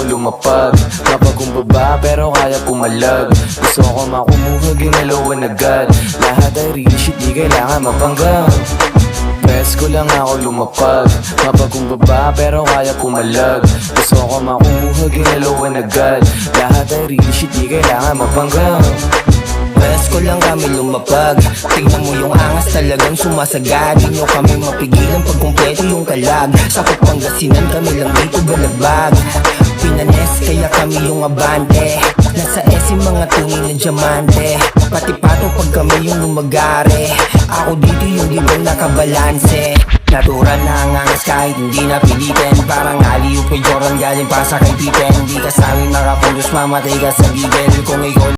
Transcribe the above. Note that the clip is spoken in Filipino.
lumapag. Mapagumbaba pero kaya pumalag. Gusto ko makumuha, ginalawan agad. Lahat ay real shit, di kailangan mapanggang. Best ko lang ako lumapag. Mapagumbaba pero kaya pumalag. Gusto ko makumuha, ginalawan agad. Lahat ay real shit, di kailangan mapanggang. Best ko lang kami lumapag. Tingnan mo yung angas talagang sumasagad. Di nyo kami mapigilan pag kumpleto yung kalag. Sa Pangasinan kami lang dito balagbag. Pinanes kaya kami yung abante. Nasa S yung mga tunay na diamante. Pati pato pag kami yung lumagare. Ako dito yung libang nakabalanse. Natural na ang angas kahit hindi napilitin. Parang aliw kay Jordan galing pa sa kay Pippen. Hindi ka sa amin makapulos, mamatay ka sa gigil. Kung ikaw